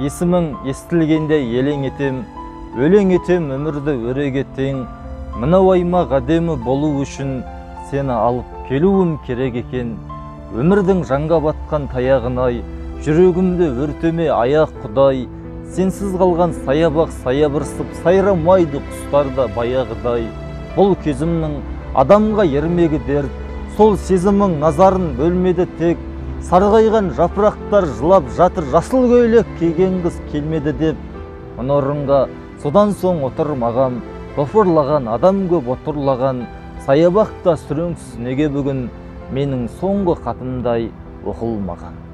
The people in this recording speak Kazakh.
Есімің естілгенде елең етем, өлең етем өмірді өреге тең. Мынау аймақ әдемі болу үшін сені алып келуім керек екен. Өмірдің жанға батқан таяғынай, жүрегімді өртеме аяқ құдай. Сенсіз қалған саябақ саябырсып, сайрамайды құстарда баяғыдай. Бұл кезімнің адамға ермегі дерт, сол сезімің назарын бөлмеді тек. Сарғайған жапырақтар жылап жатыр, жасыл көйлек киген қыз келмеді деп. Мына орынға содан соң отырмағам, топырлаған адам көп отырлаған. Саябақта сүреңсіз неге бүгін менің соңғы қатымдай оқылмаған.